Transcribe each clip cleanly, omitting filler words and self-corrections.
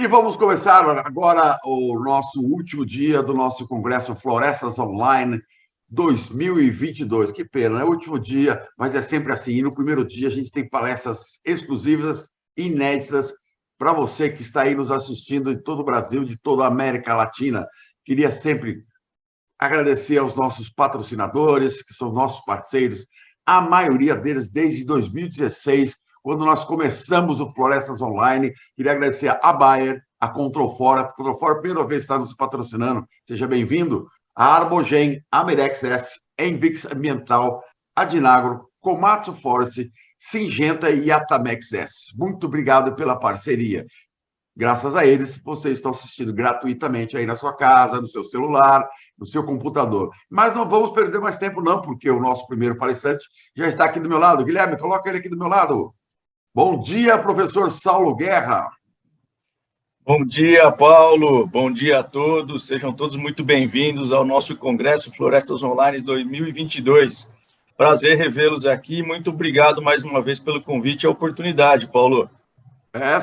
E vamos começar agora o nosso último dia do nosso Congresso Florestas Online 2022. Que pena, é o último dia, mas é sempre assim. E no primeiro dia a gente tem palestras exclusivas, inéditas, para você que está aí nos assistindo de todo o Brasil, de toda a América Latina. Queria sempre agradecer aos nossos patrocinadores, que são nossos parceiros, a maioria deles desde 2016, quando nós começamos o Florestas Online. Queria agradecer a Bayer, a Controlfora. A Controlfora, primeira vez está nos patrocinando, seja bem-vindo. A Arbogen, a Medex S, a Envix Ambiental, a Dinagro, Komatsu Forest, Singenta e Atamex S. Muito obrigado pela parceria. Graças a eles, vocês estão assistindo gratuitamente aí na sua casa, no seu celular, no seu computador. Mas não vamos perder mais tempo, não, porque o nosso primeiro palestrante já está aqui do meu lado. Guilherme, coloca ele aqui do meu lado. Bom dia, professor Saulo Guerra. Bom dia, Paulo. Bom dia a todos. Sejam todos muito bem-vindos ao nosso Congresso Florestas Online 2022. Prazer revê-los aqui. Muito obrigado mais uma vez pelo convite e a oportunidade, Paulo.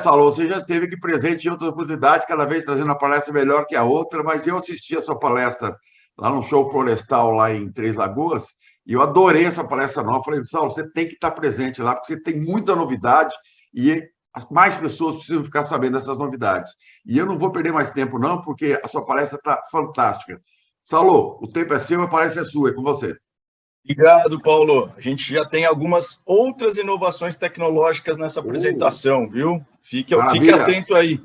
Saulo, você já esteve aqui presente em outras oportunidades, cada vez trazendo uma palestra melhor que a outra, mas eu assisti a sua palestra lá no show florestal, lá em Três Lagoas, e eu adorei essa palestra nova. Falei, Saulo, você tem que estar presente lá, porque você tem muita novidade e mais pessoas precisam ficar sabendo dessas novidades. E eu não vou perder mais tempo, não, porque a sua palestra está fantástica. Saulo, o tempo é seu, a palestra é sua, é com você. Obrigado, Paulo. A gente já tem algumas outras inovações tecnológicas nessa apresentação, viu? Fique atento aí.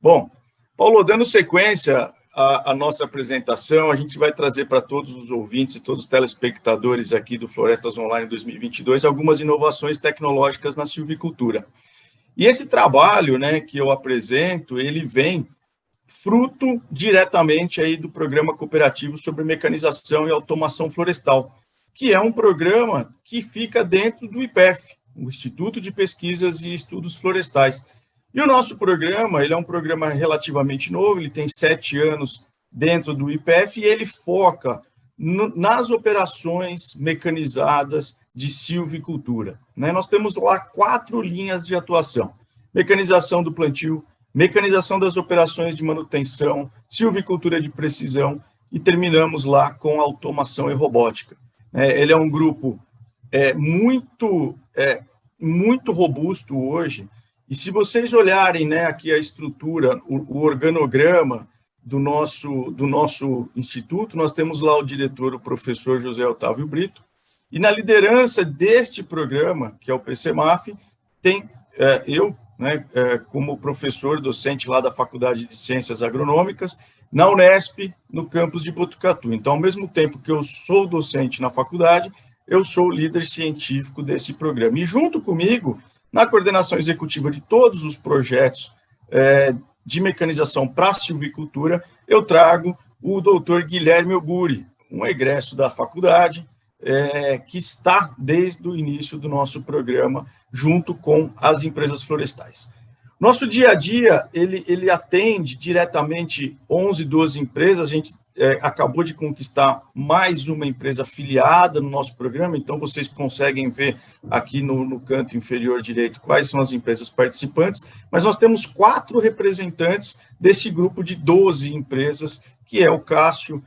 Bom, Paulo, dando sequência à nossa apresentação, a gente vai trazer para todos os ouvintes e todos os telespectadores aqui do Florestas Online 2022 algumas inovações tecnológicas na silvicultura. E esse trabalho, né, que eu apresento, ele vem fruto diretamente aí do Programa Cooperativo sobre Mecanização e Automação Florestal, que é um programa que fica dentro do IPEF, o Instituto de Pesquisas e Estudos Florestais. E o nosso programa, ele é um programa relativamente novo, ele tem 7 anos dentro do IPEF e ele foca nas operações mecanizadas de silvicultura, né? Nós temos lá 4 linhas de atuação: mecanização do plantio, mecanização das operações de manutenção, silvicultura de precisão e terminamos lá com automação e robótica. Ele é um grupo muito robusto hoje, e se vocês olharem, né, aqui a estrutura, o organograma do nosso instituto, nós temos lá o diretor, o professor José Otávio Brito, e na liderança deste programa, que é o PCMAF, tem eu, né, como professor docente lá da Faculdade de Ciências Agronômicas, na Unesp, no campus de Botucatu. Então, ao mesmo tempo que eu sou docente na faculdade, eu sou o líder científico desse programa. E junto comigo, na coordenação executiva de todos os projetos de mecanização para a silvicultura, eu trago o doutor Guilherme Oguri, um egresso da faculdade, que está desde o início do nosso programa, junto com as empresas florestais. Nosso dia a dia, ele atende diretamente 11, 12 empresas. A gente acabou de conquistar mais uma empresa afiliada no nosso programa, então vocês conseguem ver aqui no canto inferior direito quais são as empresas participantes, mas nós temos 4 representantes desse grupo de 12 empresas, que é o Cássio,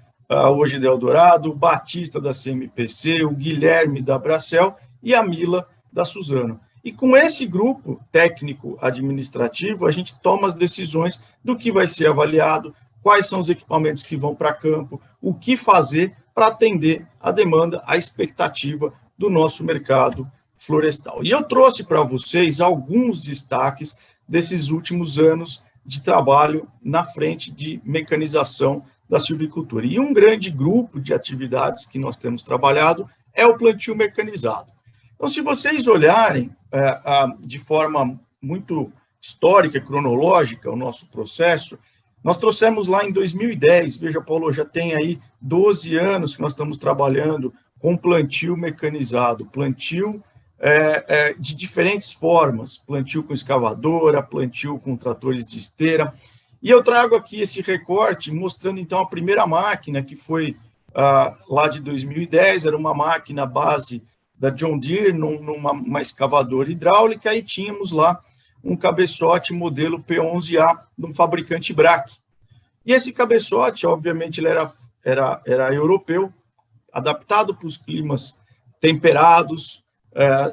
hoje da Eldorado, o Batista da CMPC, o Guilherme da Bracel e a Mila da Suzano. E com esse grupo técnico-administrativo, a gente toma as decisões do que vai ser avaliado, quais são os equipamentos que vão para campo, o que fazer para atender a demanda, a expectativa do nosso mercado florestal. E eu trouxe para vocês alguns destaques desses últimos anos de trabalho na frente de mecanização da silvicultura. E um grande grupo de atividades que nós temos trabalhado é o plantio mecanizado. Então, se vocês olharem de forma muito histórica, cronológica, o nosso processo, nós trouxemos lá em 2010, veja, Paulo, já tem aí 12 anos que nós estamos trabalhando com plantio mecanizado, plantio de diferentes formas, plantio com escavadora, plantio com tratores de esteira. E eu trago aqui esse recorte mostrando, então, a primeira máquina, que foi lá de 2010, era uma máquina base da John Deere, numa escavadora hidráulica, e tínhamos lá um cabeçote modelo P11A de um fabricante Brach. E esse cabeçote, obviamente, ele era europeu, adaptado para os climas temperados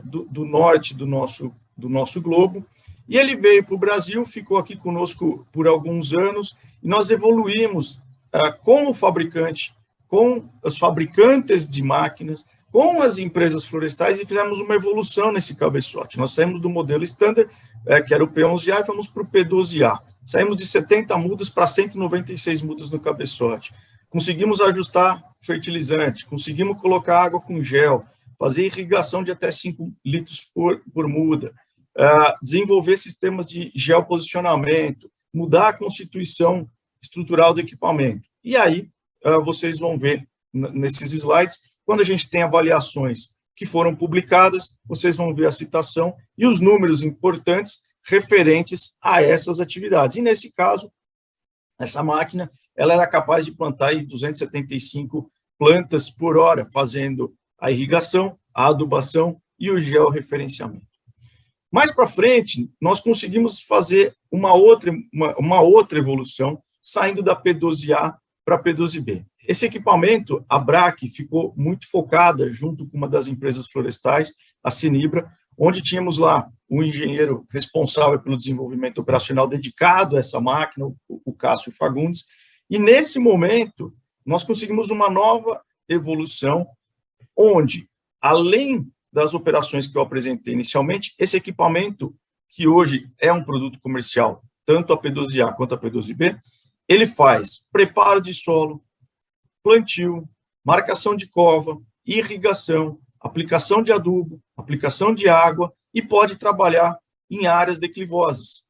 do norte do nosso globo, e ele veio para o Brasil, ficou aqui conosco por alguns anos, e nós evoluímos com o fabricante, com os fabricantes de máquinas, com as empresas florestais, e fizemos uma evolução nesse cabeçote. Nós saímos do modelo standard, que era o P11A, e fomos para o P12A. Saímos de 70 mudas para 196 mudas no cabeçote. Conseguimos ajustar fertilizante, conseguimos colocar água com gel, fazer irrigação de até 5 litros por muda, desenvolver sistemas de geoposicionamento, mudar a constituição estrutural do equipamento. E aí, vocês vão ver nesses slides, quando a gente tem avaliações que foram publicadas, vocês vão ver a citação e os números importantes referentes a essas atividades. E, nesse caso, essa máquina ela era capaz de plantar aí 275 plantas por hora, fazendo a irrigação, a adubação e o georreferenciamento. Mais para frente, nós conseguimos fazer uma outra evolução, saindo da P12A para a P12B. Esse equipamento, a Brach, ficou muito focada, junto com uma das empresas florestais, a Sinibra, onde tínhamos lá um engenheiro responsável pelo desenvolvimento operacional dedicado a essa máquina, o Cássio Fagundes, e nesse momento, nós conseguimos uma nova evolução, onde, além das operações que eu apresentei inicialmente, esse equipamento, que hoje é um produto comercial, tanto a P12A quanto a P12B, ele faz preparo de solo, plantio, marcação de cova, irrigação, aplicação de adubo, aplicação de água e pode trabalhar em áreas declivosas.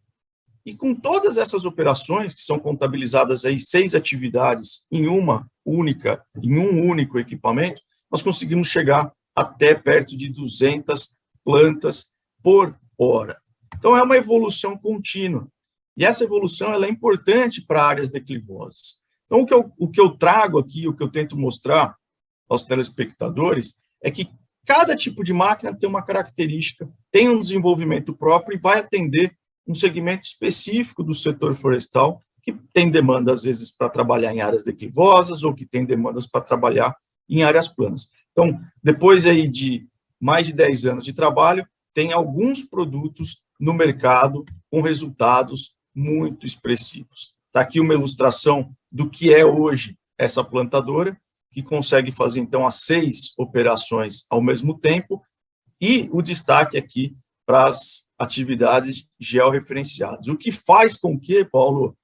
E com todas essas operações, que são contabilizadas aí 6 atividades em um único equipamento, nós conseguimos chegar até perto de 200 plantas por hora. Então, é uma evolução contínua. E essa evolução ela é importante para áreas declivosas. Então, o que eu trago aqui, o que eu tento mostrar aos telespectadores, é que cada tipo de máquina tem uma característica, tem um desenvolvimento próprio e vai atender um segmento específico do setor florestal, que tem demanda, às vezes, para trabalhar em áreas declivosas ou que tem demandas para trabalhar em áreas planas. Então, depois aí de mais de 10 anos de trabalho, tem alguns produtos no mercado com resultados muito expressivos. Está aqui uma ilustração do que é hoje essa plantadora, que consegue fazer, então, as 6 operações ao mesmo tempo, e o destaque aqui para as atividades georreferenciadas. O que faz com que, Paulo,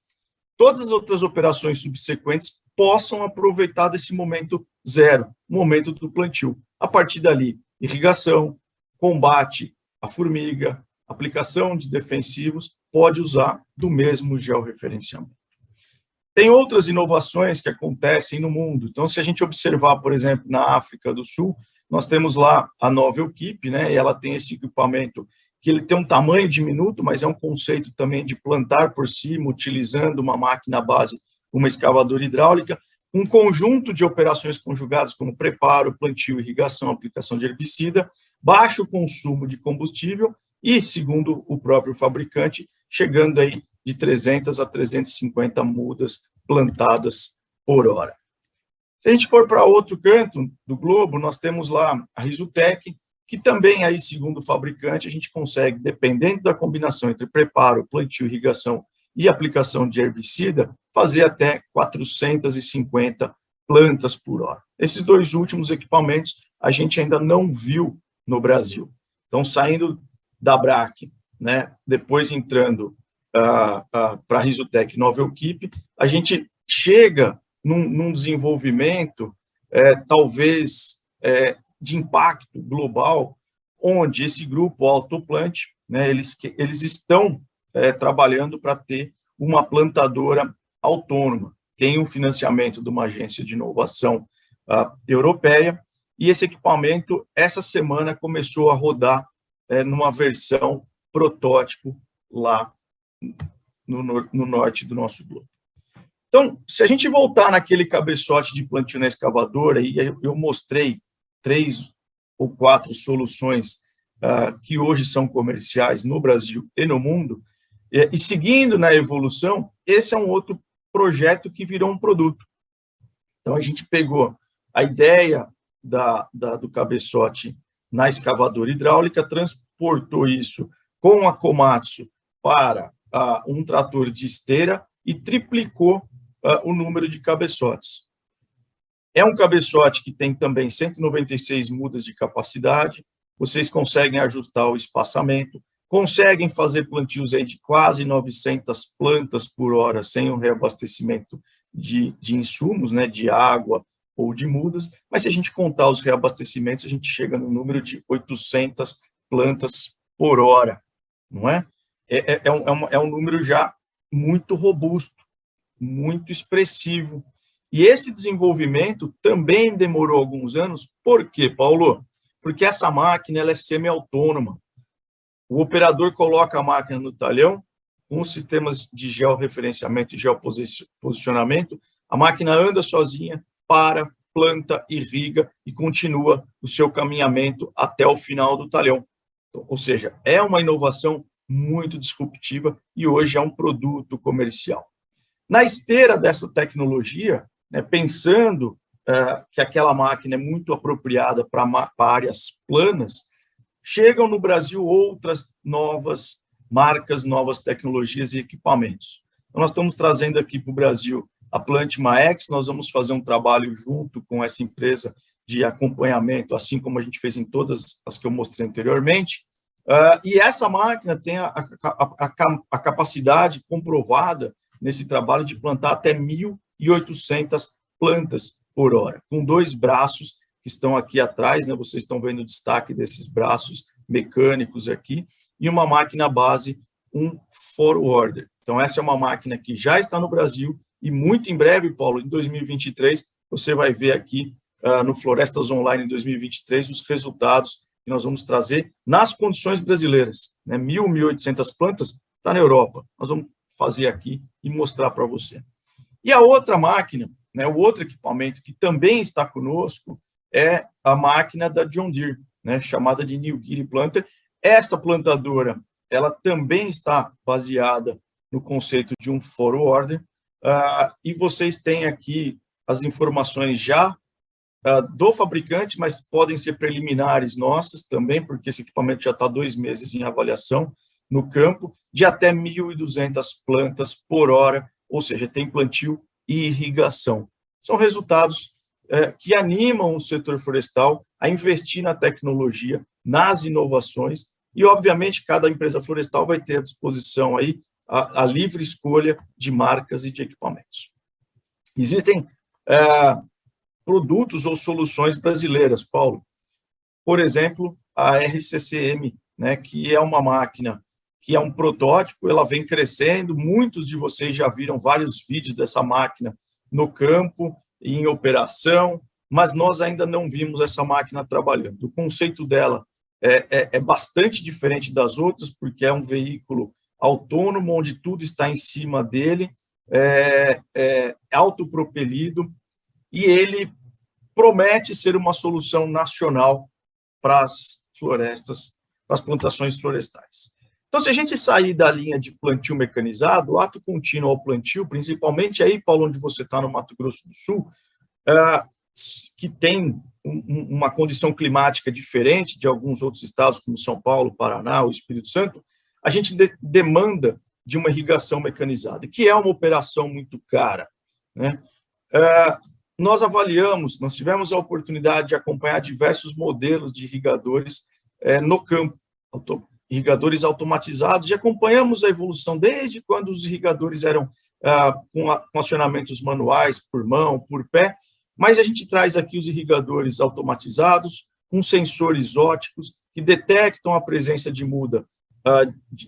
todas as outras operações subsequentes possam aproveitar desse momento zero, momento do plantio. A partir dali, irrigação, combate à formiga, aplicação de defensivos, pode usar do mesmo georreferenciamento. Tem outras inovações que acontecem no mundo. Então, se a gente observar, por exemplo, na África do Sul, nós temos lá a Novel Keep, né, e ela tem esse equipamento que ele tem um tamanho diminuto, mas é um conceito também de plantar por cima, utilizando uma máquina base, uma escavadora hidráulica, um conjunto de operações conjugadas, como preparo, plantio, irrigação, aplicação de herbicida, baixo consumo de combustível e, segundo o próprio fabricante, chegando aí de 300 a 350 mudas plantadas por hora. Se a gente for para outro canto do globo, nós temos lá a Risutec, que também, aí, segundo o fabricante, a gente consegue, dependendo da combinação entre preparo, plantio, irrigação e aplicação de herbicida, fazer até 450 plantas por hora. Esses 2 últimos equipamentos a gente ainda não viu no Brasil. Então, saindo da Brach, né, depois entrando para a Risutec Novel Keep, a gente chega num desenvolvimento, talvez, de impacto global, onde esse grupo Autoplant, né, eles estão trabalhando para ter uma plantadora autônoma. Tem um financiamento de uma agência de inovação europeia, e esse equipamento, essa semana, começou a rodar numa versão protótipo lá no norte do nosso globo. Então, se a gente voltar naquele cabeçote de plantio na escavadora, e eu mostrei 3 ou 4 soluções que hoje são comerciais no Brasil e no mundo, e seguindo na evolução, esse é um outro projeto que virou um produto. Então, a gente pegou a ideia do cabeçote na escavadora hidráulica, transportou isso com a Komatsu para um trator de esteira e triplicou o número de cabeçotes. É um cabeçote que tem também 196 mudas de capacidade, vocês conseguem ajustar o espaçamento, conseguem fazer plantios aí de quase 900 plantas por hora sem um reabastecimento de insumos, né, de água ou de mudas, mas se a gente contar os reabastecimentos, a gente chega no número de 800 plantas por hora, não é? É um número já muito robusto, muito expressivo. E esse desenvolvimento também demorou alguns anos. Por quê, Paulo? Porque essa máquina ela é semi-autônoma. O operador coloca a máquina no talhão, com os sistemas de georreferenciamento e geoposicionamento, a máquina anda sozinha, para, planta, irriga e continua o seu caminhamento até o final do talhão. Então, ou seja, é uma inovação muito disruptiva e hoje é um produto comercial. Na esteira dessa tecnologia, né, pensando que aquela máquina é muito apropriada para áreas planas, chegam no Brasil outras novas marcas, novas tecnologias e equipamentos. Então, nós estamos trazendo aqui para o Brasil a Plantima X, nós vamos fazer um trabalho junto com essa empresa de acompanhamento, assim como a gente fez em todas as que eu mostrei anteriormente, e essa máquina tem a capacidade comprovada nesse trabalho de plantar até 1.800 plantas por hora, com 2 braços que estão aqui atrás, né? Vocês estão vendo o destaque desses braços mecânicos aqui, e uma máquina base, um forwarder. Então, essa é uma máquina que já está no Brasil, e muito em breve, Paulo, em 2023, você vai ver aqui no Florestas Online em 2023 os resultados que nós vamos trazer nas condições brasileiras. Né? 1.800 plantas está na Europa. Nós vamos fazer aqui e mostrar para você. E a outra máquina, né, o outro equipamento que também está conosco é a máquina da John Deere, né, chamada de New Guinea Planter. Esta plantadora, ela também está baseada no conceito de um forwarder, e vocês têm aqui as informações já do fabricante, mas podem ser preliminares nossas também, porque esse equipamento já está 2 meses em avaliação no campo, de até 1.200 plantas por hora, ou seja, tem plantio e irrigação. São resultados que animam o setor florestal a investir na tecnologia, nas inovações, e, obviamente, cada empresa florestal vai ter à disposição aí a livre escolha de marcas e de equipamentos. Existem produtos ou soluções brasileiras, Paulo. Por exemplo, a RCCM, né, que é uma máquina que é um protótipo, ela vem crescendo, muitos de vocês já viram vários vídeos dessa máquina no campo, em operação, mas nós ainda não vimos essa máquina trabalhando. O conceito dela é bastante diferente das outras, porque é um veículo autônomo, onde tudo está em cima dele, autopropelido, e ele promete ser uma solução nacional para as florestas, para as plantações florestais. Então, se a gente sair da linha de plantio mecanizado, o ato contínuo ao plantio, principalmente aí, Paulo, onde você está no Mato Grosso do Sul, que tem uma condição climática diferente de alguns outros estados, como São Paulo, Paraná, o Espírito Santo, a gente demanda de uma irrigação mecanizada, que é uma operação muito cara, né? Nós avaliamos, nós tivemos a oportunidade de acompanhar diversos modelos de irrigadores no campo, irrigadores automatizados, e acompanhamos a evolução desde quando os irrigadores eram com acionamentos manuais, por mão, por pé, mas a gente traz aqui os irrigadores automatizados, com sensores óticos, que detectam a presença de muda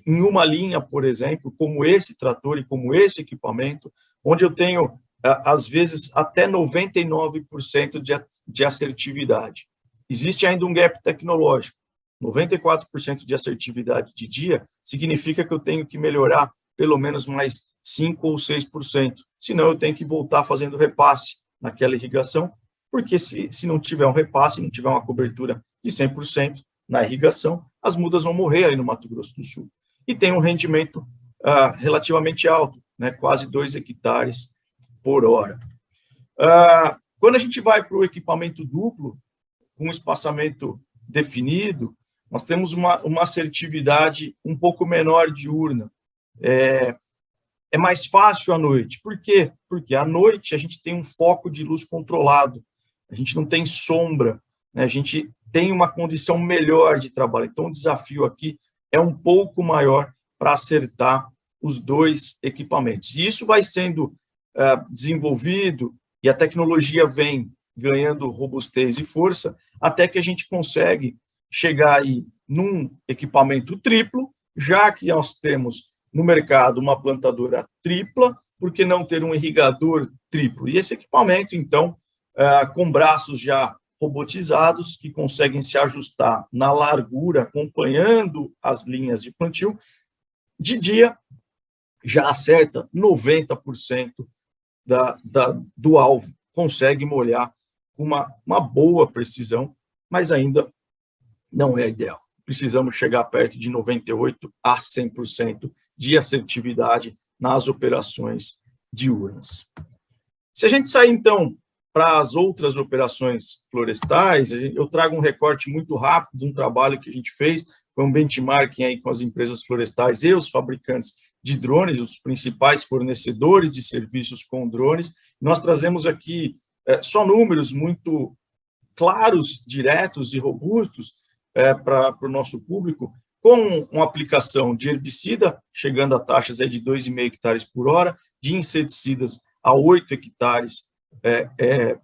em uma linha, por exemplo, como esse trator e como esse equipamento, onde eu tenho, às vezes, até 99% de assertividade. Existe ainda um gap tecnológico. 94% de assertividade de dia significa que eu tenho que melhorar pelo menos mais 5% ou 6%. Senão, eu tenho que voltar fazendo repasse naquela irrigação, porque se não tiver um repasse, não tiver uma cobertura de 100% na irrigação, as mudas vão morrer aí no Mato Grosso do Sul. E tem um rendimento relativamente alto, né, quase 2 hectares por hora. Quando a gente vai para o equipamento duplo, com espaçamento definido, nós temos uma assertividade um pouco menor diurna. É mais fácil à noite. Por quê? Porque à noite a gente tem um foco de luz controlado, a gente não tem sombra, né? A gente tem uma condição melhor de trabalho. Então, o desafio aqui é um pouco maior para acertar os 2 equipamentos. E isso vai sendo desenvolvido e a tecnologia vem ganhando robustez e força até que a gente consegue chegar aí num equipamento triplo, já que nós temos no mercado uma plantadora tripla, por que não ter um irrigador triplo? E esse equipamento, então, com braços já robotizados, que conseguem se ajustar na largura, acompanhando as linhas de plantio, de dia já acerta 90% do alvo, consegue molhar com uma boa precisão, mas ainda não é ideal. Precisamos chegar perto de 98% a 100% de assertividade nas operações diurnas. Se a gente sair, então, para as outras operações florestais, eu trago um recorte muito rápido de um trabalho que a gente fez, foi um benchmarking aí com as empresas florestais e os fabricantes de drones, os principais fornecedores de serviços com drones. Nós trazemos aqui só números muito claros, diretos e robustos para o nosso público, com uma aplicação de herbicida, chegando a taxas de 2,5 hectares por hora, de inseticidas a 8 hectares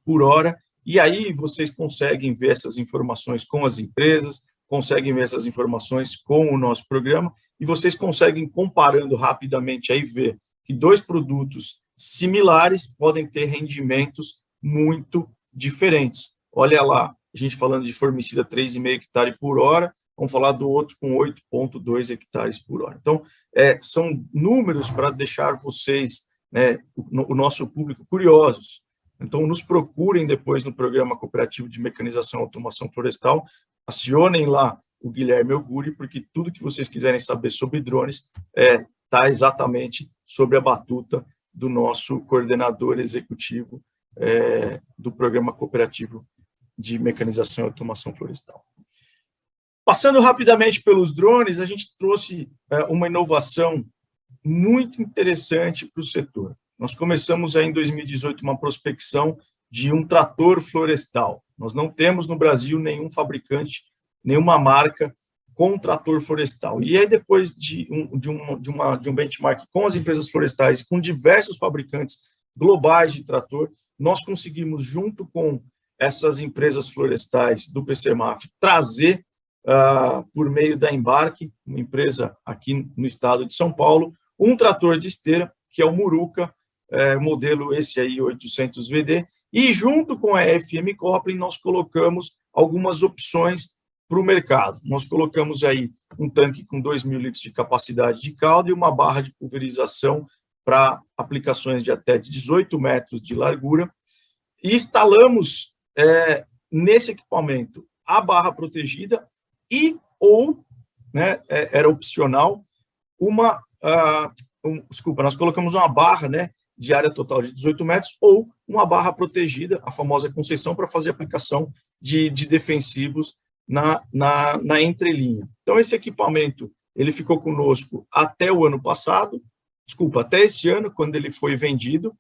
por hora, e aí vocês conseguem ver essas informações com as empresas, conseguem ver essas informações com o nosso programa, e vocês conseguem, comparando rapidamente, aí ver que 2 produtos similares podem ter rendimentos muito diferentes. Olha lá, a gente falando de formicida 3,5 hectares por hora, vamos falar do outro com 8,2 hectares por hora. Então, são números para deixar vocês, né, o nosso público, curiosos. Então, nos procurem depois no Programa Cooperativo de Mecanização e Automação Florestal, acionem lá o Guilherme Oguri, porque tudo que vocês quiserem saber sobre drones está exatamente sobre a batuta do nosso coordenador executivo do Programa Cooperativo de Mecanização e Automação Florestal. Passando rapidamente pelos drones, a gente trouxe uma inovação muito interessante para o setor. Nós começamos aí em 2018 uma prospecção de um trator florestal. Nós não temos no Brasil nenhum fabricante, nenhuma marca com trator florestal. E aí, depois de um benchmark com as empresas florestais, com diversos fabricantes globais de trator, nós conseguimos, junto com essas empresas florestais do PCMAF, trazer, por meio da Embarque, uma empresa aqui no estado de São Paulo, um trator de esteira, que é o Muruca, modelo esse aí, 800 VD, e junto com a FM Coplin, nós colocamos algumas opções para o mercado. Nós colocamos aí um tanque com 2.000 litros de capacidade de caldo e uma barra de pulverização para aplicações de até 18 metros de largura, e instalamos nesse equipamento a barra protegida era opcional, nós colocamos uma barra, né, de área total de 18 metros ou uma barra protegida, a famosa concessão, para fazer aplicação de defensivos na entrelinha. Então, esse equipamento, ele ficou conosco até o ano passado, até esse ano, quando ele foi vendido,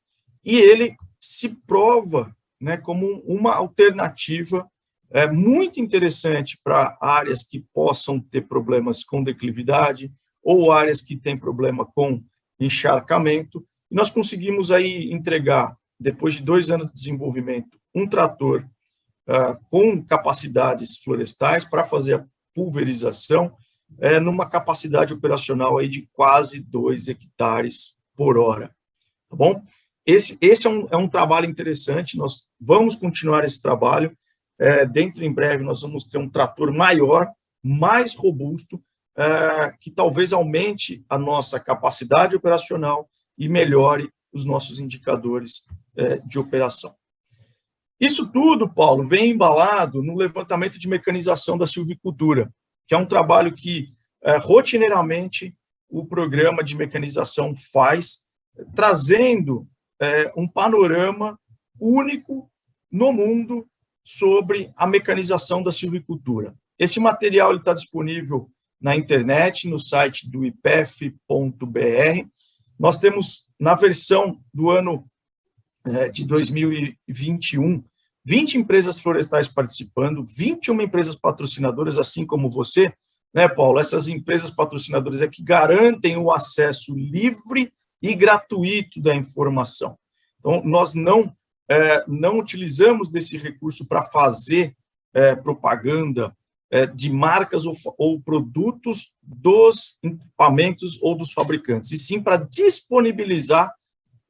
e ele se prova, né, como uma alternativa muito interessante para áreas que possam ter problemas com declividade ou áreas que têm problema com encharcamento. E nós conseguimos aí entregar, depois de 2 anos de desenvolvimento, um trator com capacidades florestais para fazer a pulverização, numa capacidade operacional aí de quase 2 hectares por hora. Tá bom? Esse é um trabalho interessante, nós vamos continuar esse trabalho. Dentro, em breve, nós vamos ter um trator maior, mais robusto, que talvez aumente a nossa capacidade operacional e melhore os nossos indicadores de operação. Isso tudo, Paulo, vem embalado no levantamento de mecanização da silvicultura. que é um trabalho que rotineiramente o programa de mecanização faz, trazendo um panorama único no mundo sobre a mecanização da silvicultura. Esse material está disponível na internet, no site do ipef.br. Nós temos, na versão do ano de 2021, 20 empresas florestais participando, 21 empresas patrocinadoras, assim como você, né, Paulo? Essas empresas patrocinadoras é que garantem o acesso livre e gratuito da informação. Então, nós não utilizamos desse recurso para fazer propaganda de marcas ou produtos dos equipamentos ou dos fabricantes, e sim para disponibilizar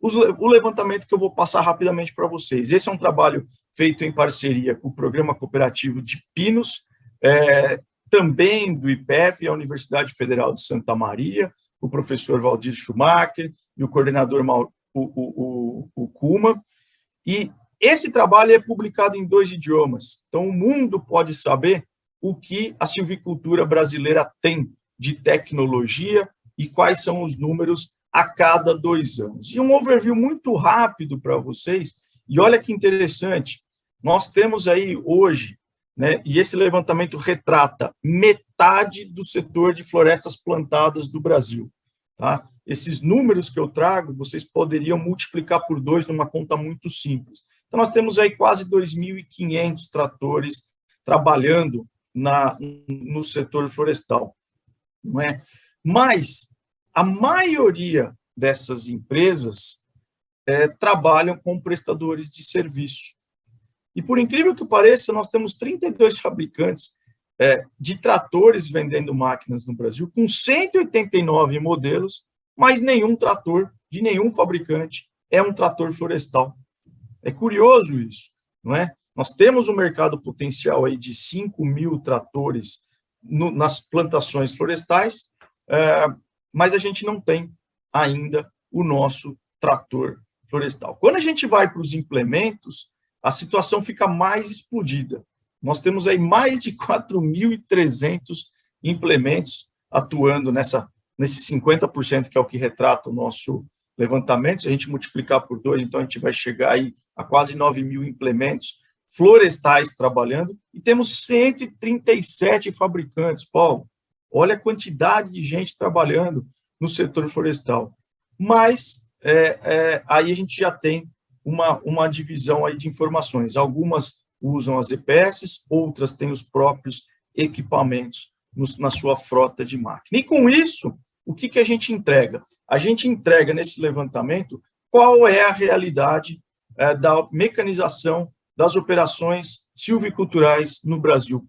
o levantamento que eu vou passar rapidamente para vocês. Esse é um trabalho feito em parceria com o Programa Cooperativo de Pinos, também do IPEF, a Universidade Federal de Santa Maria, o professor Valdir Schumacher e o coordenador o Kuma. E esse trabalho é publicado em 2 idiomas. Então, o mundo pode saber o que a silvicultura brasileira tem de tecnologia e quais são os números a cada 2 anos. E um overview muito rápido para vocês, e olha que interessante, nós temos aí hoje, né, e esse levantamento retrata metade do setor de florestas plantadas do Brasil. Tá? Esses números que eu trago, vocês poderiam multiplicar por 2 numa conta muito simples. Então, nós temos aí quase 2.500 tratores trabalhando no setor florestal, não é? Mas a maioria dessas empresas trabalham com prestadores de serviço. E, por incrível que pareça, nós temos 32 fabricantes de tratores vendendo máquinas no Brasil, com 189 modelos, mas nenhum trator de nenhum fabricante é um trator florestal. É curioso isso, não é? Nós temos um mercado potencial aí de 5.000 tratores nas plantações florestais, mas a gente não tem ainda o nosso trator florestal. Quando a gente vai para os implementos, a situação fica mais explodida. Nós temos aí mais de 4.300 implementos atuando nesse 50%, que é o que retrata o nosso levantamento. Se a gente multiplicar por 2, então a gente vai chegar aí a quase 9.000 implementos florestais trabalhando, e temos 137 fabricantes. Paulo, olha a quantidade de gente trabalhando no setor florestal. Mas aí a gente já tem uma divisão aí de informações. Algumas usam as EPS, outras têm os próprios equipamentos na sua frota de máquina. E com isso, o que a gente entrega? A gente entrega nesse levantamento qual é a realidade da mecanização das operações silviculturais no Brasil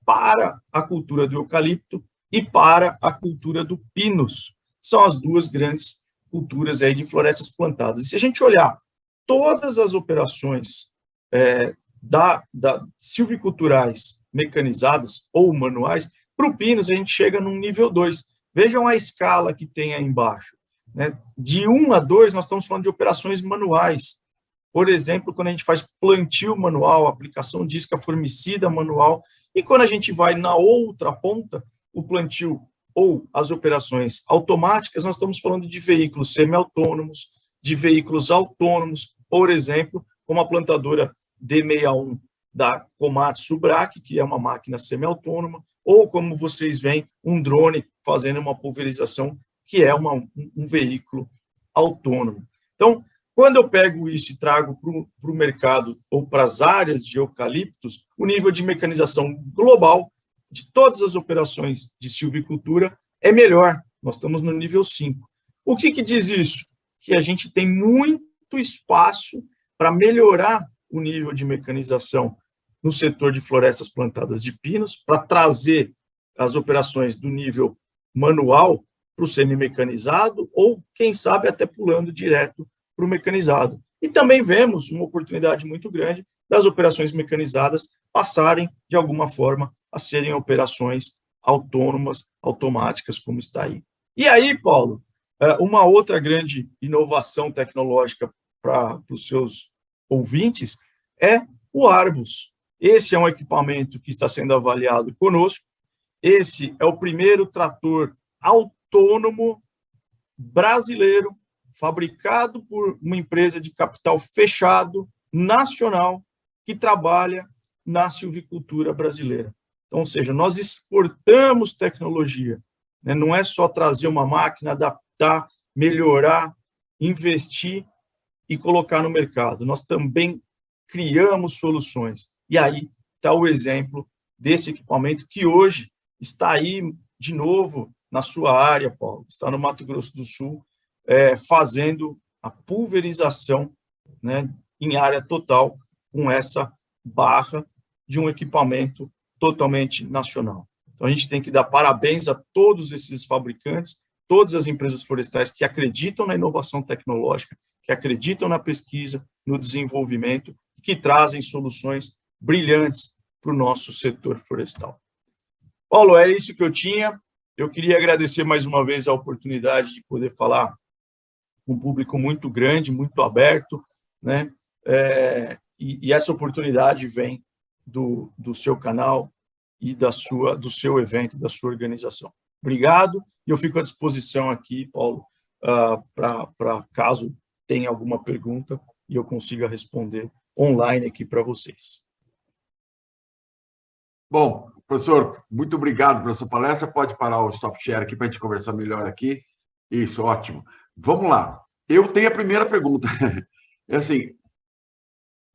para a cultura do eucalipto e para a cultura do pinus. São as 2 grandes culturas aí de florestas plantadas. E se a gente olhar todas as operações silviculturais mecanizadas ou manuais, para o pinus a gente chega num nível 2. Vejam a escala que tem aí embaixo, né? De 1 a 2, nós estamos falando de operações manuais. Por exemplo, quando a gente faz plantio manual, aplicação de isca formicida manual, e quando a gente vai na outra ponta, o plantio ou as operações automáticas, nós estamos falando de veículos semi-autônomos, de veículos autônomos, por exemplo, como a plantadora D61 da Komatsu Braque, que é uma máquina semi-autônoma, ou como vocês veem, um drone fazendo uma pulverização, que é um veículo autônomo. Então, quando eu pego isso e trago para o mercado ou para as áreas de eucaliptos, o nível de mecanização global de todas as operações de silvicultura é melhor. Nós estamos no nível 5. O que diz isso? Que a gente tem muito espaço para melhorar o nível de mecanização no setor de florestas plantadas de pinos, para trazer as operações do nível manual para o semi-mecanizado, ou, quem sabe, até pulando direto para o mecanizado. E também vemos uma oportunidade muito grande das operações mecanizadas passarem, de alguma forma, a serem operações autônomas, automáticas, como está aí. E aí, Paulo, uma outra grande inovação tecnológica para os seus ouvintes é o Arbus. Esse é um equipamento que está sendo avaliado conosco, Esse é o primeiro trator autônomo brasileiro, fabricado por uma empresa de capital fechado, nacional, que trabalha na silvicultura brasileira. Então, ou seja, nós exportamos tecnologia, né? Não é só trazer uma máquina, adaptar, melhorar, investir e colocar no mercado. Nós também criamos soluções. E aí está o exemplo desse equipamento que hoje está aí, de novo, na sua área, Paulo, está no Mato Grosso do Sul, fazendo a pulverização, né, em área total, com essa barra de um equipamento totalmente nacional. Então, a gente tem que dar parabéns a todos esses fabricantes, todas as empresas florestais que acreditam na inovação tecnológica, que acreditam na pesquisa, no desenvolvimento, que trazem soluções brilhantes para o nosso setor florestal. Paulo, era isso que eu tinha. Eu queria agradecer mais uma vez a oportunidade de poder falar com um público muito grande, muito aberto, né? E essa oportunidade vem do seu canal e do seu evento, da sua organização. Obrigado, e eu fico à disposição aqui, Paulo, para caso tenha alguma pergunta e eu consiga responder online aqui para vocês. Bom, professor, muito obrigado pela sua palestra. Pode parar o stop share aqui para a gente conversar melhor aqui. Isso, ótimo. Vamos lá. Eu tenho a primeira pergunta. É assim,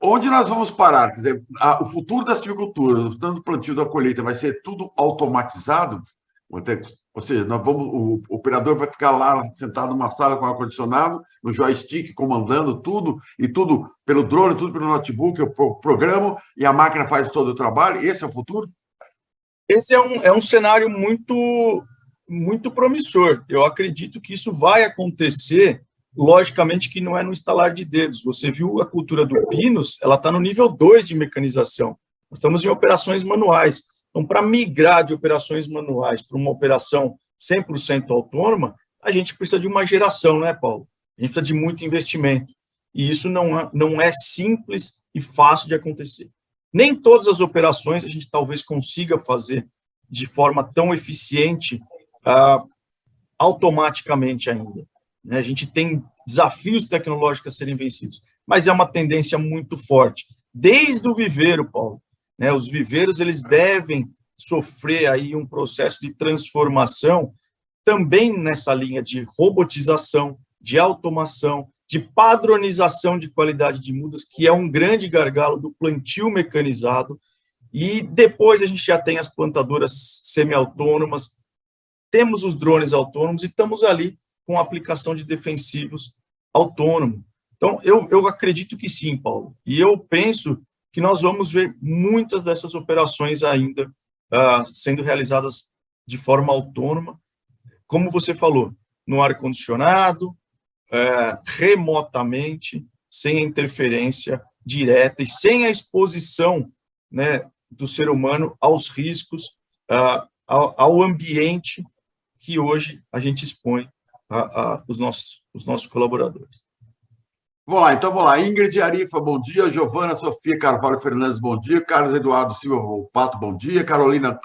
onde nós vamos parar? Quer dizer, o futuro da silvicultura, tanto do plantio da colheita, vai ser tudo automatizado? Ou seja, o operador vai ficar lá sentado numa sala com ar-condicionado, no joystick, comandando tudo, e tudo pelo drone, tudo pelo notebook, eu programo, e a máquina faz todo o trabalho? Esse é o futuro? Esse é um cenário muito promissor. Eu acredito que isso vai acontecer, logicamente que não é no estalar de dedos. Você viu a cultura do Pinus, ela está no nível 2 de mecanização. Nós estamos em operações manuais. Então, para migrar de operações manuais para uma operação 100% autônoma, a gente precisa de uma geração, né, Paulo? A gente precisa de muito investimento. E isso não é simples e fácil de acontecer. Nem todas as operações a gente talvez consiga fazer de forma tão eficiente automaticamente ainda. A gente tem desafios tecnológicos a serem vencidos, mas é uma tendência muito forte. Desde o viveiro, Paulo, né, os viveiros eles devem sofrer aí um processo de transformação também nessa linha de robotização, de automação, de padronização de qualidade de mudas, que é um grande gargalo do plantio mecanizado, e depois a gente já tem as plantadoras semi-autônomas, temos os drones autônomos e estamos ali com a aplicação de defensivos autônomo. Então, eu acredito que sim, Paulo, e eu penso que nós vamos ver muitas dessas operações ainda sendo realizadas de forma autônoma, como você falou, no ar-condicionado, remotamente, sem a interferência direta e sem a exposição, né, do ser humano aos riscos, ao ambiente que hoje a gente expõe os nossos colaboradores. Vamos lá. Ingrid Arifa, bom dia. Giovana Sofia Carvalho Fernandes, bom dia. Carlos Eduardo Silva Pato, bom dia. Carolina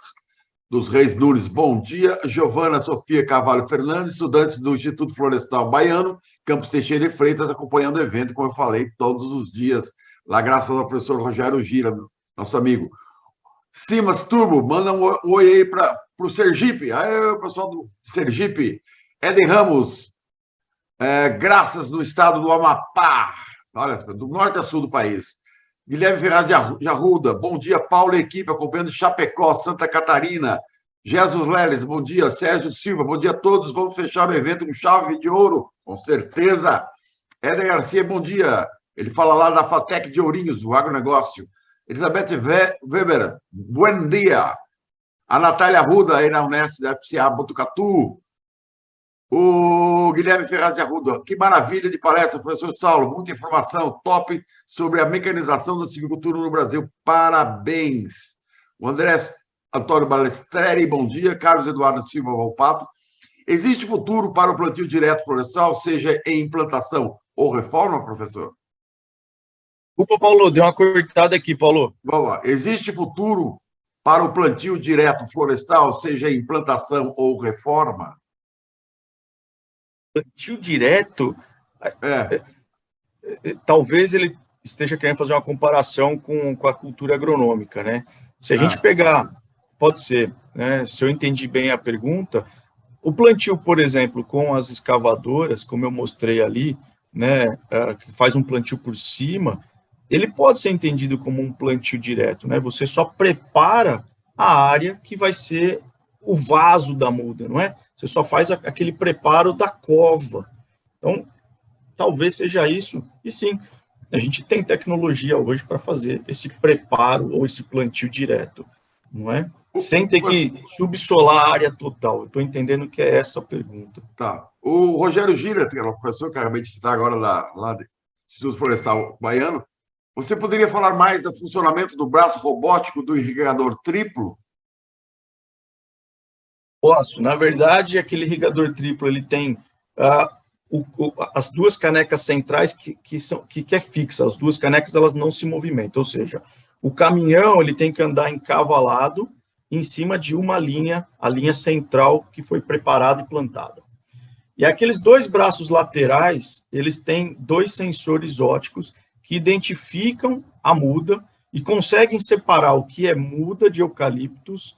dos Reis Nunes, bom dia. Giovana Sofia Carvalho Fernandes, estudantes do Instituto Florestal Baiano, Campos Teixeira de Freitas, acompanhando o evento, como eu falei, todos os dias, lá graças ao professor Rogério Gira, nosso amigo. Simas Turbo, manda um oi aí para o Sergipe. Aí, pessoal do Sergipe. Eden Ramos, Graças no estado do Amapá, olha, do norte a sul do país. Guilherme Ferraz de Arruda, bom dia, Paulo e equipe, acompanhando Chapecó, Santa Catarina. Jesus Leles, bom dia. Sérgio Silva, bom dia a todos. Vamos fechar o evento com chave de ouro, com certeza. Éder Garcia, bom dia. Ele fala lá da FATEC de Ourinhos, do agronegócio. Elizabeth Weber, bom dia. A Natália Arruda, aí na Unesp, da FCA Botucatu. O Guilherme Ferraz de Arruda, que maravilha de palestra, professor Saulo, muita informação top sobre a mecanização da silvicultura no Brasil. Parabéns. O André Antônio Balestreri, bom dia. Carlos Eduardo Silva Valpato. Existe futuro para o plantio direto florestal, seja em implantação ou reforma, professor? Opa, Paulo, deu uma cortada aqui, Paulo. Vamos lá. Existe futuro para o plantio direto florestal, seja em plantação ou reforma? Plantio direto, É, talvez ele esteja querendo fazer uma comparação com a cultura agronômica, né? Se a gente pegar, pode ser, né? Se eu entendi bem a pergunta, o plantio, por exemplo, com as escavadoras, como eu mostrei ali, né, que faz um plantio por cima, ele pode ser entendido como um plantio direto, né? Você só prepara a área que vai ser o vaso da muda, não é? Você só faz aquele preparo da cova. Então, talvez seja isso. E sim, a gente tem tecnologia hoje para fazer esse preparo ou esse plantio direto, não é? Sem ter que subsolar a área total. Eu estou entendendo que é essa a pergunta. tá. O Rogério Gira, que é o professor que acabei de citar agora lá do Instituto Florestal Baiano, você poderia falar mais do funcionamento do braço robótico do irrigador triplo? Posso. Na verdade, aquele irrigador triplo, ele tem as duas canecas centrais que é fixa. As duas canecas, elas não se movimentam. Ou seja, o caminhão, ele tem que andar encavalado em cima de uma linha, a linha central que foi preparada e plantada. E aqueles dois braços laterais, eles têm dois sensores ópticos que identificam a muda e conseguem separar o que é muda de eucaliptos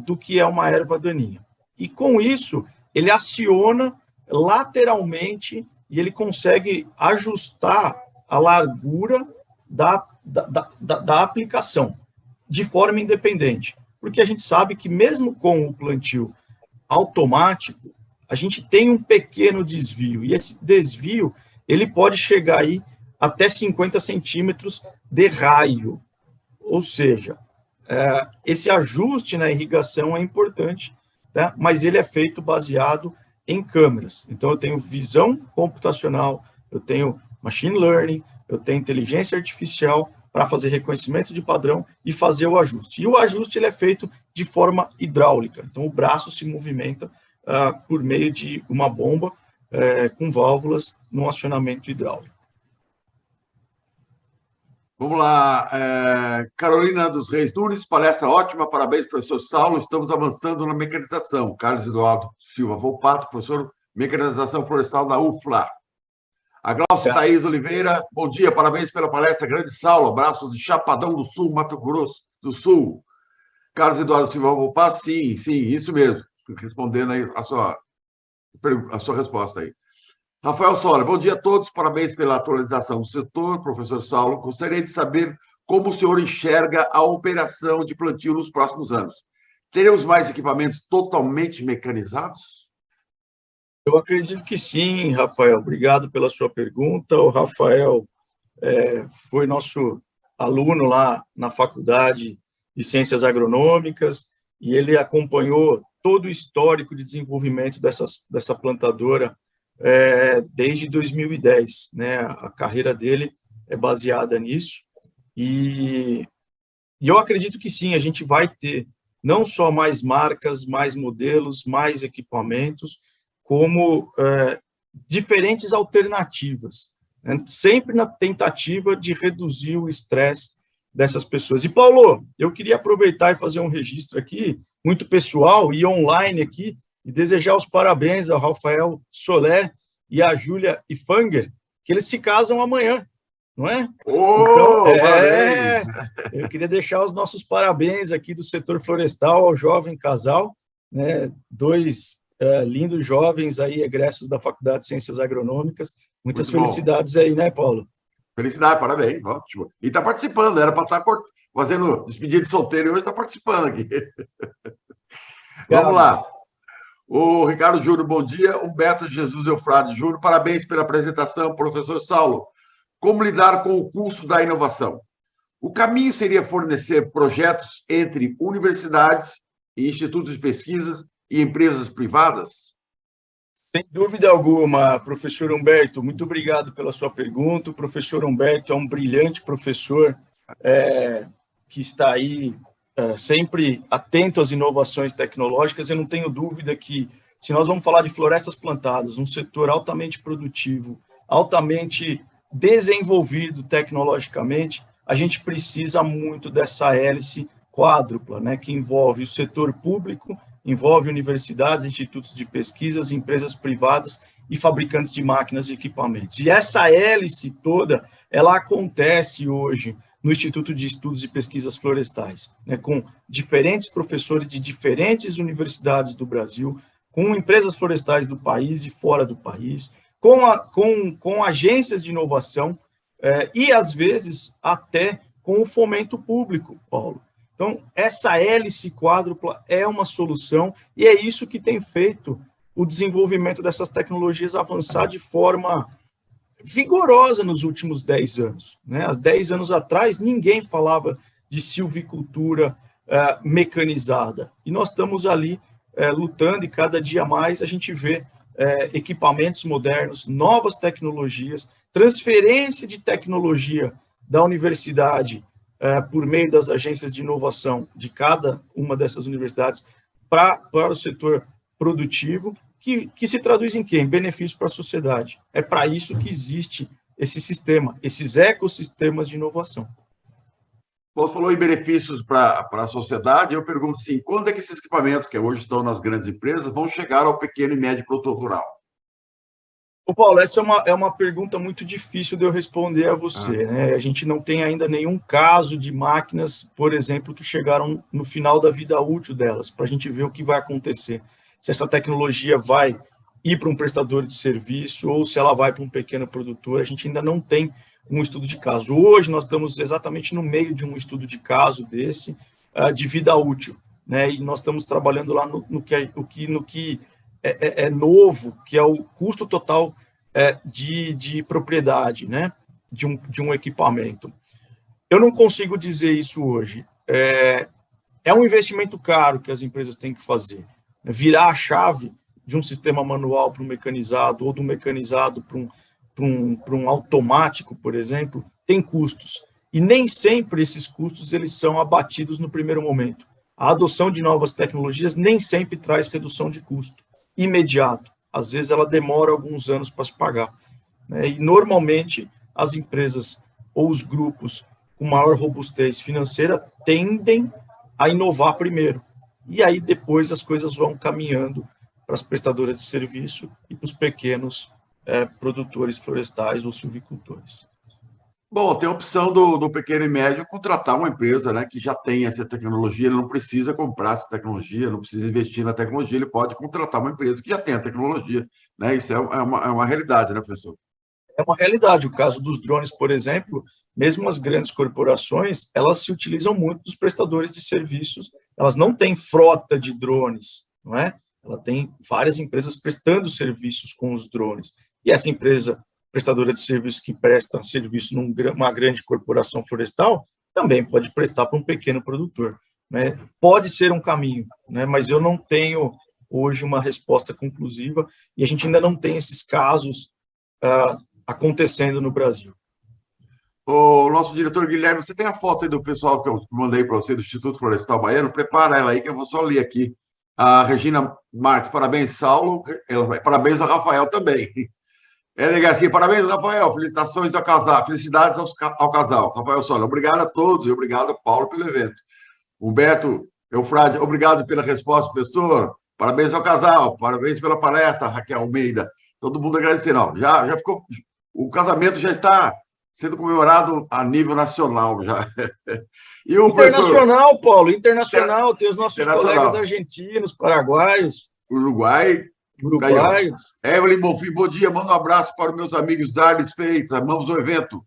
do que é uma erva daninha. E com isso, ele aciona lateralmente e ele consegue ajustar a largura da aplicação de forma independente. Porque a gente sabe que mesmo com o plantio automático, a gente tem um pequeno desvio, e esse desvio ele pode chegar aí até 50 centímetros de raio. Ou seja, esse ajuste na irrigação é importante, tá? Mas ele é feito baseado em câmeras. Então, eu tenho visão computacional, eu tenho machine learning, eu tenho inteligência artificial para fazer reconhecimento de padrão e fazer o ajuste. E o ajuste ele é feito de forma hidráulica. Então, o braço se movimenta por meio de uma bomba com válvulas no acionamento hidráulico. Vamos lá. Carolina dos Reis Nunes, palestra ótima, parabéns, professor Saulo. Estamos avançando na mecanização. Carlos Eduardo Silva Volpato, professor mecanização florestal da UFLA. A Glaucia Thaís Oliveira, bom dia, parabéns pela palestra, grande Saulo, abraços de Chapadão do Sul, Mato Grosso do Sul. Carlos Eduardo Silva Volpato, sim, isso mesmo, respondendo aí a sua resposta aí. Rafael Sola, bom dia a todos, parabéns pela atualização do setor, professor Saulo. Gostaria de saber como o senhor enxerga a operação de plantio nos próximos anos. Teremos mais equipamentos totalmente mecanizados? Eu acredito que sim, Rafael. Obrigado pela sua pergunta. O Rafael foi nosso aluno lá na Faculdade de Ciências Agronômicas e ele acompanhou todo o histórico de desenvolvimento dessa plantadora desde 2010, né? A carreira dele é baseada nisso e eu acredito que sim, a gente vai ter não só mais marcas, mais modelos, mais equipamentos, como diferentes alternativas, né? Sempre na tentativa de reduzir o estresse dessas pessoas. E, Paulo, eu queria aproveitar e fazer um registro aqui, muito pessoal e online aqui, e desejar os parabéns ao Rafael Soler e à Júlia Ifanger, que eles se casam amanhã, não é? Então, eu queria deixar os nossos parabéns aqui do setor florestal ao jovem casal, né? Dois lindos jovens aí, egressos da Faculdade de Ciências Agronômicas. Muitas felicidades aí, né, Paulo? Felicidade, parabéns, ótimo. E está participando, era para estar fazendo despedida de solteiro e hoje está participando aqui. Vamos lá. O Ricardo Júnior, bom dia. Humberto Jesus Eufrade Júnior, parabéns pela apresentação, professor Saulo. Como lidar com o custo da inovação? O caminho seria fornecer projetos entre universidades e institutos de pesquisa e empresas privadas? Sem dúvida alguma, professor Humberto, muito obrigado pela sua pergunta. O professor Humberto é um brilhante professor que está aí sempre atento às inovações tecnológicas. Eu não tenho dúvida que, se nós vamos falar de florestas plantadas, um setor altamente produtivo, altamente desenvolvido tecnologicamente, a gente precisa muito dessa hélice quádrupla, né, que envolve o setor público, envolve universidades, institutos de pesquisas, empresas privadas e fabricantes de máquinas e equipamentos. E essa hélice toda, ela acontece hoje no Instituto de Estudos e Pesquisas Florestais, né, com diferentes professores de diferentes universidades do Brasil, com empresas florestais do país e fora do país, com agências de inovação e, às vezes, até com o fomento público, Paulo. Então, essa hélice quádrupla é uma solução e é isso que tem feito o desenvolvimento dessas tecnologias avançar de forma vigorosa nos últimos 10 anos. Né? Há 10 anos atrás, ninguém falava de silvicultura mecanizada. E nós estamos ali lutando e cada dia mais a gente vê equipamentos modernos, novas tecnologias, transferência de tecnologia da universidade por meio das agências de inovação de cada uma dessas universidades para o setor produtivo, que se traduz em quê? Em benefício para a sociedade. É para isso que existe esse sistema, esses ecossistemas de inovação. Você falou em benefícios para a sociedade, eu pergunto assim, quando é que esses equipamentos, que hoje estão nas grandes empresas, vão chegar ao pequeno e médio produtor rural? Ô Paulo, essa é uma pergunta muito difícil de eu responder a você. Né? A gente não tem ainda nenhum caso de máquinas, por exemplo, que chegaram no final da vida útil delas, para a gente ver o que vai acontecer. Se essa tecnologia vai ir para um prestador de serviço ou se ela vai para um pequeno produtor, a gente ainda não tem um estudo de caso. Hoje nós estamos exatamente no meio de um estudo de caso desse, de vida útil, né? E nós estamos trabalhando lá no que é novo, que é o custo total de propriedade, né? De um equipamento. Eu não consigo dizer isso hoje. É um investimento caro que as empresas têm que fazer. Virar a chave de um sistema manual para um mecanizado ou do mecanizado para um automático, por exemplo, tem custos. E nem sempre esses custos eles são abatidos no primeiro momento. A adoção de novas tecnologias nem sempre traz redução de custo imediato. Às vezes ela demora alguns anos para se pagar. Né? E normalmente as empresas ou os grupos com maior robustez financeira tendem a inovar primeiro. E aí depois as coisas vão caminhando para as prestadoras de serviço e para os pequenos produtores florestais ou silvicultores. Bom, tem a opção do pequeno e médio contratar uma empresa, né, que já tem essa tecnologia, ele não precisa comprar essa tecnologia, não precisa investir na tecnologia, ele pode contratar uma empresa que já tem a tecnologia. Né? Isso é uma realidade, né, professor? É uma realidade. O caso dos drones, por exemplo, mesmo as grandes corporações, elas se utilizam muito dos prestadores de serviços, elas não têm frota de drones, não é? Ela tem várias empresas prestando serviços com os drones. E essa empresa prestadora de serviços que presta serviço numa grande corporação florestal também pode prestar para um pequeno produtor. Né? Pode ser um caminho, né? Mas eu não tenho hoje uma resposta conclusiva e a gente ainda não tem esses casos acontecendo no Brasil. O nosso diretor Guilherme, você tem a foto aí do pessoal que eu mandei para você, do Instituto Florestal Baiano? Prepara ela aí, que eu vou só ler aqui. A Regina Marques, parabéns, Saulo. Parabéns ao Rafael também. Garcia, parabéns, Rafael. Felicitações ao casal. Felicidades ao casal. Rafael Sola, obrigado a todos e obrigado, Paulo, pelo evento. Humberto Eufrade, obrigado pela resposta, professor. Parabéns ao casal. Parabéns pela palestra, Raquel Almeida. Todo mundo agradecendo. Já ficou. O casamento já está sendo comemorado a nível nacional já. E o internacional, professor... Paulo, internacional. Tem os nossos colegas argentinos, paraguaios. Uruguaios. Evelyn Bonfim, bom dia. Manda um abraço para os meus amigos Darles Freitas. Amamos o evento.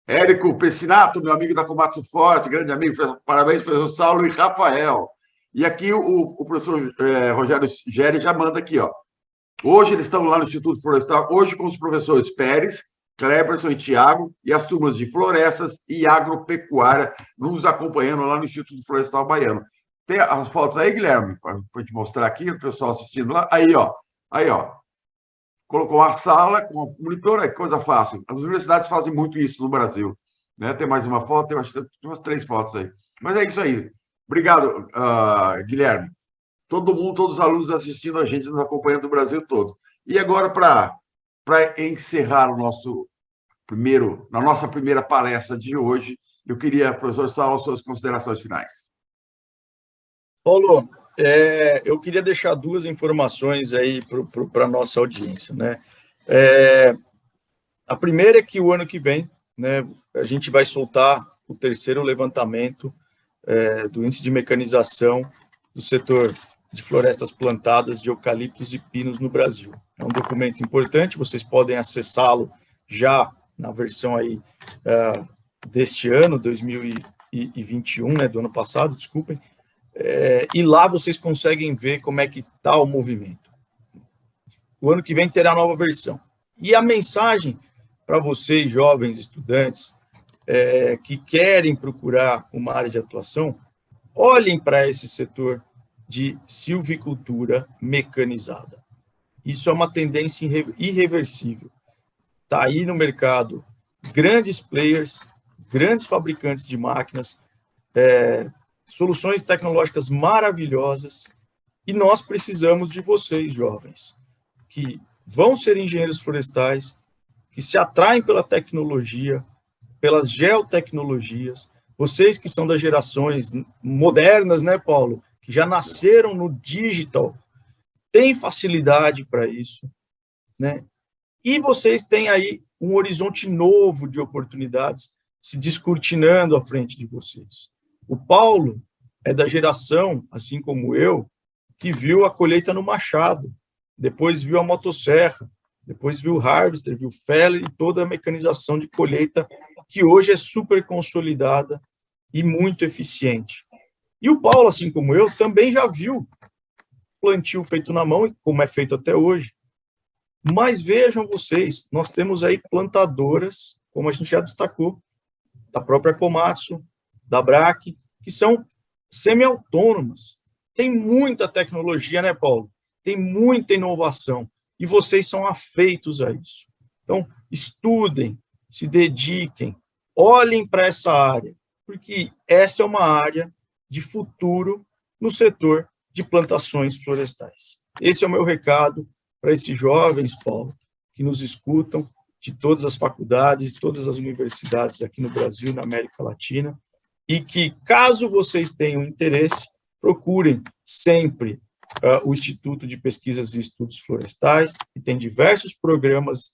Érico Pessinato, meu amigo da Komatsu Forte, grande amigo. Parabéns, professor Saulo e Rafael. E aqui o professor Rogério Gere já manda aqui, ó. Hoje eles estão lá no Instituto Florestal, hoje com os professores Pérez, Cleberson e Tiago, e as turmas de Florestas e Agropecuária nos acompanhando lá no Instituto Florestal Baiano. Tem as fotos aí, Guilherme, para te mostrar aqui, o pessoal assistindo lá. Aí, ó. Colocou uma sala com monitor, que coisa fácil. As universidades fazem muito isso no Brasil. Né? Tem mais uma foto, eu acho que tem umas 3 fotos aí. Mas é isso aí. Obrigado, Guilherme. Todo mundo, todos os alunos assistindo a gente, nos acompanhando do Brasil todo. E agora, para encerrar na nossa primeira palestra de hoje, eu queria, professor Saulo, suas considerações finais. Paulo, eu queria deixar duas informações aí para a nossa audiência, né? A primeira é que o ano que vem, né, a gente vai soltar o terceiro levantamento do índice de mecanização do setor de florestas plantadas de eucaliptos e pinos no Brasil. É um documento importante, vocês podem acessá-lo já na versão aí deste ano, 2021, né, do ano passado, desculpem, e lá vocês conseguem ver como é que está o movimento. O ano que vem terá a nova versão. E a mensagem para vocês, jovens estudantes, que querem procurar uma área de atuação, olhem para esse setor de silvicultura mecanizada. Isso é uma tendência irreversível. Está aí no mercado grandes players, grandes fabricantes de máquinas, soluções tecnológicas maravilhosas, e nós precisamos de vocês, jovens, que vão ser engenheiros florestais, que se atraem pela tecnologia, pelas geotecnologias, vocês que são das gerações modernas, né, Paulo, que já nasceram no digital, têm facilidade para isso, né? E vocês têm aí um horizonte novo de oportunidades se descortinando à frente de vocês. O Paulo é da geração, assim como eu, que viu a colheita no machado, depois viu a motosserra, depois viu o harvester, viu o feller e toda a mecanização de colheita, que hoje é super consolidada e muito eficiente. E o Paulo, assim como eu, também já viu plantio feito na mão, como é feito até hoje. Mas vejam vocês, nós temos aí plantadoras, como a gente já destacou, da própria Komatsu, da BRAC, que são semi-autônomas. Tem muita tecnologia, né, Paulo? Tem muita inovação. E vocês são afeitos a isso. Então, estudem, se dediquem, olhem para essa área, porque essa é uma área de futuro no setor de plantações florestais. Esse é o meu recado para esses jovens, Paulo, que nos escutam de todas as faculdades, todas as universidades aqui no Brasil, na América Latina, e que, caso vocês tenham interesse, procurem sempre o Instituto de Pesquisas e Estudos Florestais, que tem diversos programas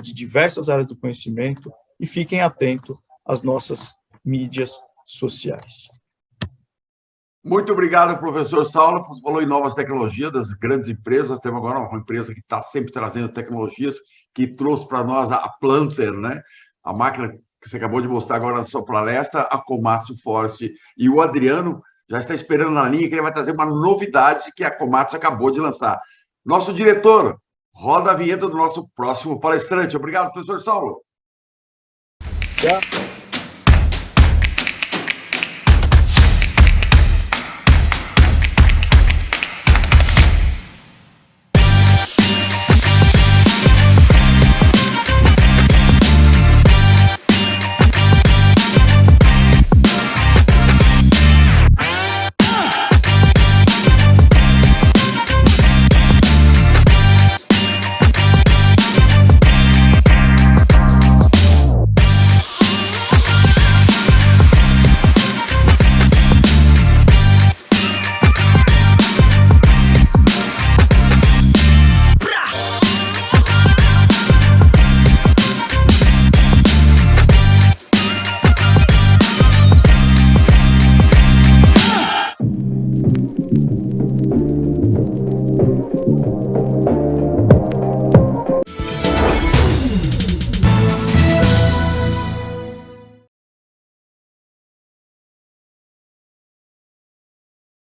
de diversas áreas do conhecimento, e fiquem atentos às nossas mídias sociais. Muito obrigado, professor Saulo. Você falou em novas tecnologias das grandes empresas. Temos agora uma empresa que está sempre trazendo tecnologias, que trouxe para nós a Planter, né? A máquina que você acabou de mostrar agora na sua palestra, a Komatsu Forest. E o Adriano já está esperando na linha, que ele vai trazer uma novidade que a Komatsu acabou de lançar. Nosso diretor, roda a vinheta do nosso próximo palestrante. Obrigado, professor Saulo. Já.